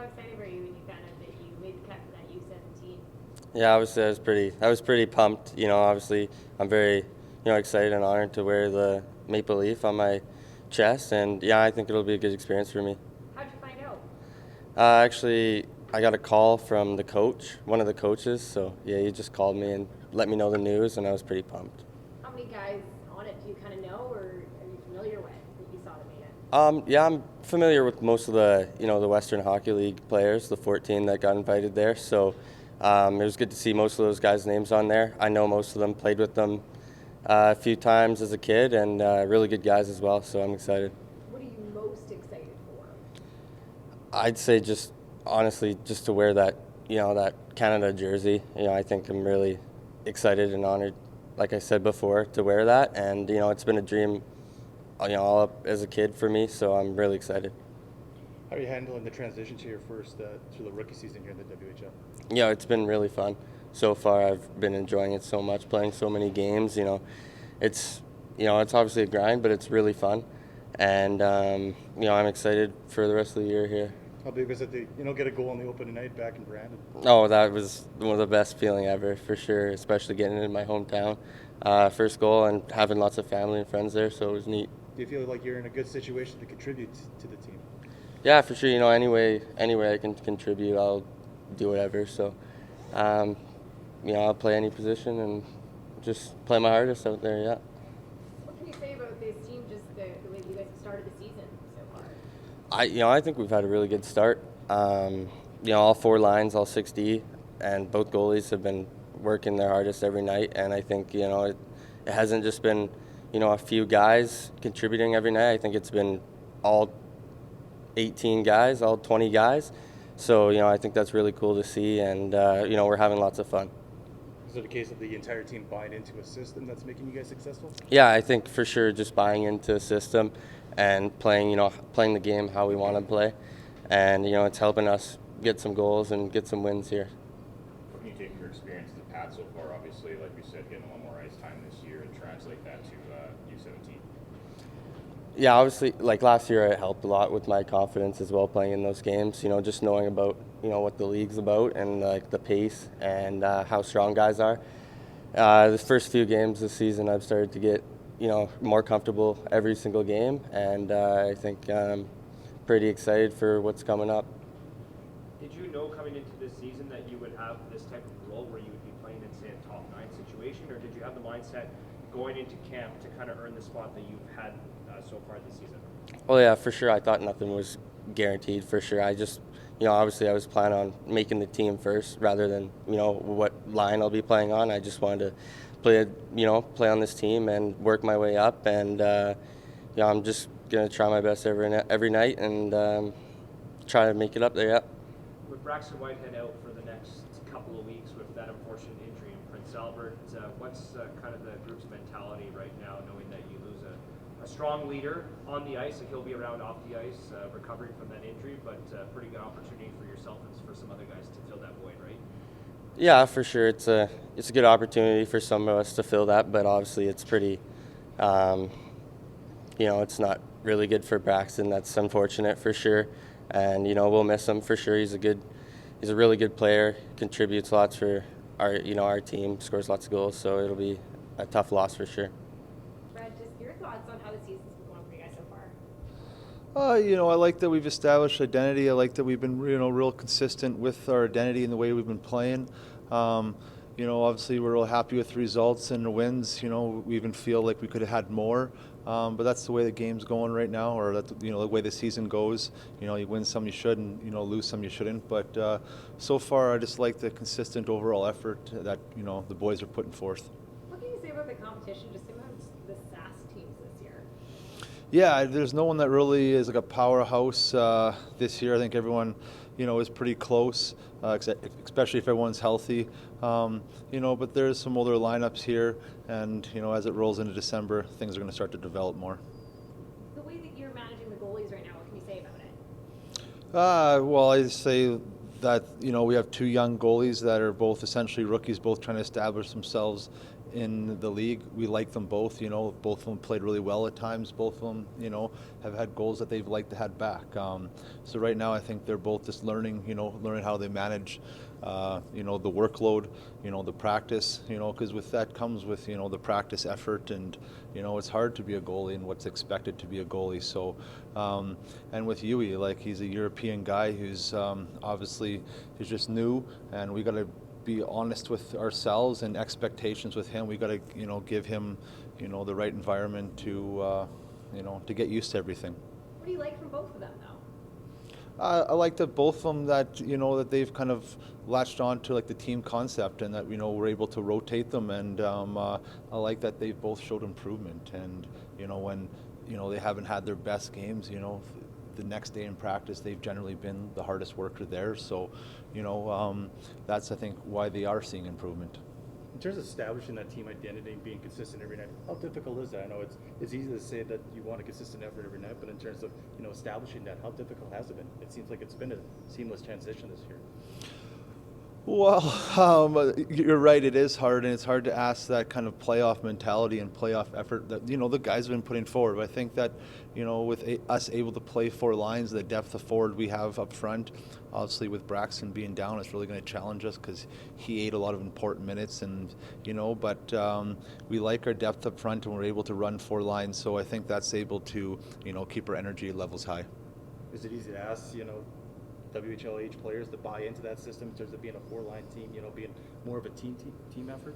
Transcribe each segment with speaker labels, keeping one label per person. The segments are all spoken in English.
Speaker 1: How excited were you when you found out that you made the cut for that U17?
Speaker 2: Yeah, obviously I was pretty pumped. Obviously I'm very, excited and honored to wear the maple leaf on my chest, and yeah, I think it'll be a good experience for me.
Speaker 1: How'd you find out?
Speaker 2: Actually, I got a call from the coach, one of the coaches. So yeah, he just called me and let me know the news, and I was pretty pumped.
Speaker 1: How many guys on it do you kind of know, or are you familiar with that you saw that made it?
Speaker 2: Yeah, I'm familiar with most of the, the Western Hockey League players, the 14 that got invited there. So it was good to see most of those guys' names on there. I know most of them, played with them a few times as a kid, and really good guys as well. So I'm excited.
Speaker 1: What are you most excited for?
Speaker 2: I'd say just honestly, just to wear that, that Canada jersey. I think I'm really excited and honored, like I said before, to wear that. And it's been a dream, all up as a kid for me. So I'm really excited.
Speaker 3: How are you handling the transition to your first to the rookie season here in the WHL?
Speaker 2: It's been really fun so far. I've been enjoying it so much, playing so many games. It's it's obviously a grind, but it's really fun, and I'm excited for the rest of the year here.
Speaker 3: How big was it to get a goal on the opening night back in Brandon?
Speaker 2: Oh, that was one of the best feeling ever for sure, especially getting it in my hometown. First goal and having lots of family and friends there, so it was neat.
Speaker 3: Do you feel like you're in a good situation to contribute to the team?
Speaker 2: Yeah, for sure. Any way I can contribute, I'll do whatever. So, I'll play any position and just play my hardest out there. Yeah.
Speaker 1: What can you say about this team, just the way you guys have started the season so far?
Speaker 2: I think we've had a really good start. All four lines, all 6D, and both goalies have been working their hardest every night. And I think it hasn't just been a few guys contributing every night. I think it's been all 18 guys, all 20 guys. So I think that's really cool to see, and we're having lots of fun.
Speaker 3: Is it a case of the entire team buying into a system that's making you guys successful?
Speaker 2: Yeah, I think for sure just buying into a system and playing the game how we want to play, and it's helping us get some goals and get some wins here.
Speaker 4: What can you take from your experience at the Pats so far? Obviously, like we said, getting a lot more ice time this year and translate that to U17.
Speaker 2: Yeah, obviously, like last year, it helped a lot with my confidence as well playing in those games. Just knowing about what the league's about and like the pace and how strong guys are. The first few games this season, I've started to get more comfortable every single game, and I think I'm pretty excited for what's coming up.
Speaker 5: Did you know coming into this season that you would have this type of role where you would be playing in, say, a top 9 situation, or did you have the mindset going into camp to kind of earn the spot that you've had so far this season?
Speaker 2: Well, yeah, for sure. I thought nothing was guaranteed for sure. I just, obviously I was planning on making the team first rather than, what line I'll be playing on. I just wanted to play on this team and work my way up. And, I'm just going to try my best every night and try to make it up there, yeah.
Speaker 5: With Braxton Whitehead out for the next couple of weeks with that unfortunate injury in Prince Albert, what's kind of the group's mentality right now, knowing that you lose a strong leader on the ice, and he'll be around off the ice, recovering from that injury, but pretty good opportunity for yourself and for some other guys to fill that void, right?
Speaker 2: Yeah, for sure. It's a good opportunity for some of us to fill that, but obviously it's pretty, it's not really good for Braxton. That's unfortunate for sure, and we'll miss him for sure. He's a really good player, contributes lots for our team, scores lots of goals, so it'll be a tough loss for sure.
Speaker 1: Brad, just your thoughts on how the season's been going for you guys so far?
Speaker 6: I like that we've established identity. I like that we've been, real consistent with our identity and the way we've been playing. Obviously we're real happy with the results and the wins. We even feel like we could have had more. But that's the way the game's going right now, or that's the way the season goes. You win some you should, and lose some you shouldn't. But so far, I just like the consistent overall effort that the boys are putting forth.
Speaker 1: What can you say about the competition, just amongst the SAS teams this year?
Speaker 6: Yeah, there's no one that really is like a powerhouse this year. I think everyone, is pretty close, especially if everyone's healthy. But there's some older lineups here, and as it rolls into December, things are going to start to develop more.
Speaker 1: The way that you're managing the goalies right now, what can you say about it?
Speaker 6: Well, I say that we have two young goalies that are both essentially rookies, both trying to establish themselves in the league. We like them both. Both of them played really well at times. Both of them, have had goals that they've liked to have back. So right now, I think they're both just learning how they manage, the workload, the practice, because with that comes with, the practice effort, and, it's hard to be a goalie and what's expected to be a goalie. So, and with Yui, like, he's a European guy who's obviously is just new, and we got to be honest with ourselves and expectations with him. We got to, give him, the right environment to, to get used to everything.
Speaker 1: What do you like from both of them, though?
Speaker 6: I like that both of them that that they've kind of latched on to like the team concept, and that we're able to rotate them, and I like that they've both showed improvement, and when they haven't had their best games, the next day in practice they've generally been the hardest worker there. So that's I think why they are seeing improvement.
Speaker 3: In terms of establishing that team identity and being consistent every night, how difficult is that? I know it's easy to say that you want a consistent effort every night, but in terms of establishing that, how difficult has it been? It seems like it's been a seamless transition this year.
Speaker 6: Well, you're right. It is hard, and it's hard to ask that kind of playoff mentality and playoff effort that the guys have been putting forward. But I think that with us able to play four lines, the depth of forward we have up front, obviously with Braxton being down, it's really going to challenge us because he ate a lot of important minutes, and But we like our depth up front, and we're able to run four lines. So I think that's able to keep our energy levels high.
Speaker 3: Is it easy to ask WHLH players to buy into that system in terms of being a four-line team, being more of a team effort?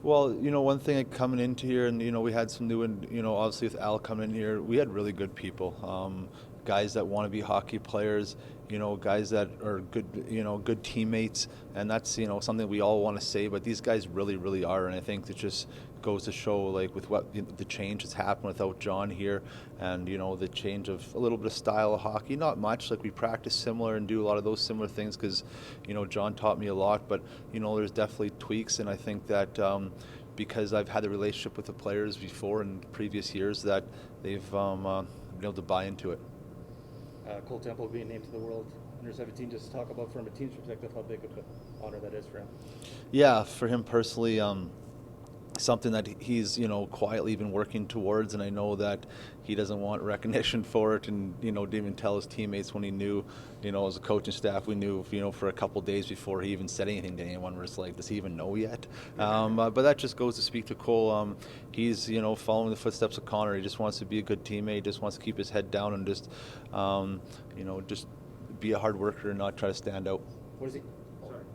Speaker 6: Well, one thing coming into here, and we had some new, and obviously with Al coming in here, we had really good people, guys that want to be hockey players, guys that are good, good teammates, and that's something we all want to say, but these guys really, really are, and I think it just goes to show, like, with what the change that's happened without John here, and the change of a little bit of style of hockey, not much, like we practice similar and do a lot of those similar things because John taught me a lot, but there's definitely tweaks, and I think that because I've had a relationship with the players before in previous years, that they've been able to buy into it.
Speaker 3: Cole Temple being named to the World Under-17, just talk about from a team's perspective how big of an honor that is for him.
Speaker 6: Yeah, for him personally, something that he's quietly been working towards, and I know that he doesn't want recognition for it, and didn't even tell his teammates when he knew, as a coaching staff, we knew for a couple days before he even said anything to anyone, where it's like, does he even know yet? But that just goes to speak to Cole. He's following the footsteps of Connor. He just wants to be a good teammate, just wants to keep his head down, and just just be a hard worker and not try to stand out.
Speaker 3: What is he?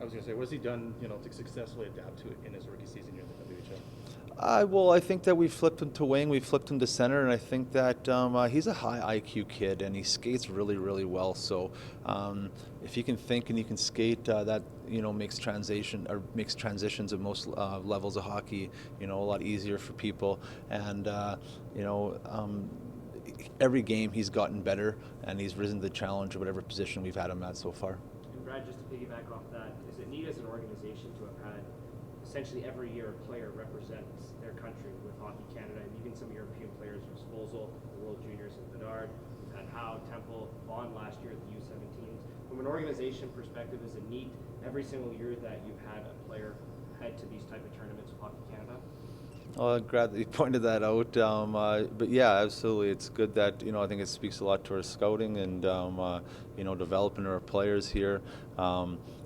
Speaker 3: I was going to say, what has he done, to successfully adapt to it in his rookie season here in the WHL?
Speaker 6: Well, I think that we flipped him to wing, we flipped him to center, and I think that he's a high IQ kid, and he skates really, really well. So if he can think and he can skate, that makes transitions at most levels of hockey a lot easier for people. And every game he's gotten better, and he's risen to the challenge of whatever position we've had him at so far.
Speaker 5: And Brad, just to piggyback off that, is it neat as an organization to have had essentially every year a player represents their country with Hockey Canada, and even some European players from Sposal, the World Juniors and Bedard. We've had Howe, Temple, Vaughn last year at the U17s. From an organization perspective, is it neat every single year that you've had a player head to these type of tournaments with Hockey Canada?
Speaker 6: I'm glad that you pointed that out. But yeah, absolutely. It's good that, I think it speaks a lot to our scouting and, developing our players here.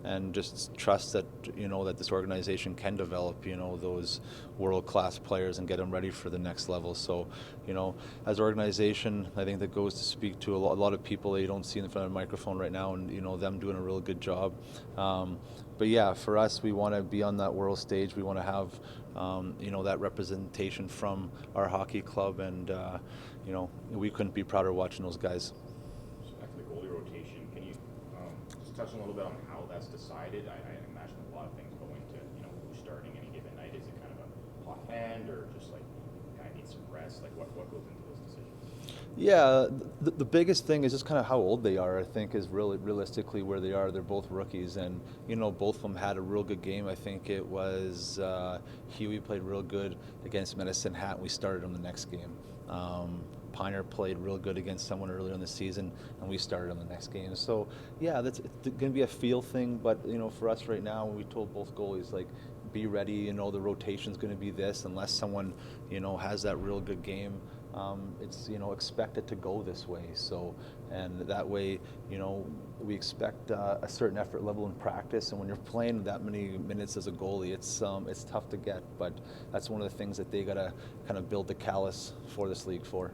Speaker 6: And just trust that, that this organization can develop, those world-class players and get them ready for the next level. So, as an organization, I think that goes to speak to a lot of people that you don't see in front of the microphone right now, and, them doing a real good job. But yeah, for us, we want to be on that world stage. We want to have, that representation from our hockey club, and, we couldn't be prouder watching those guys.
Speaker 4: Back to the goalie rotation, can you just touch a little bit on how that's decided? I imagine a lot of things go into, who's starting any given night. Is it kind of a hot hand, or just like kind of need some rest? Like what goes into those decisions?
Speaker 6: Yeah, the biggest thing is just kind of how old they are, I think, is really realistically where they are. They're both rookies, and, both of them had a real good game. I think it was Huey played real good against Medicine Hat, and we started him the next game. Piner played real good against someone earlier in the season, and we started him the next game. So, yeah, it's going to be a feel thing, but, for us right now, we told both goalies, like, be ready. You know, the rotation's going to be this unless someone, you know, has that real good game. It's, you know, expect it to go this way. So, and that way, you know, we expect a certain effort level in practice. And when you're playing that many minutes as a goalie, it's tough to get. But that's one of the things that they got to kind of build the callus for this league for.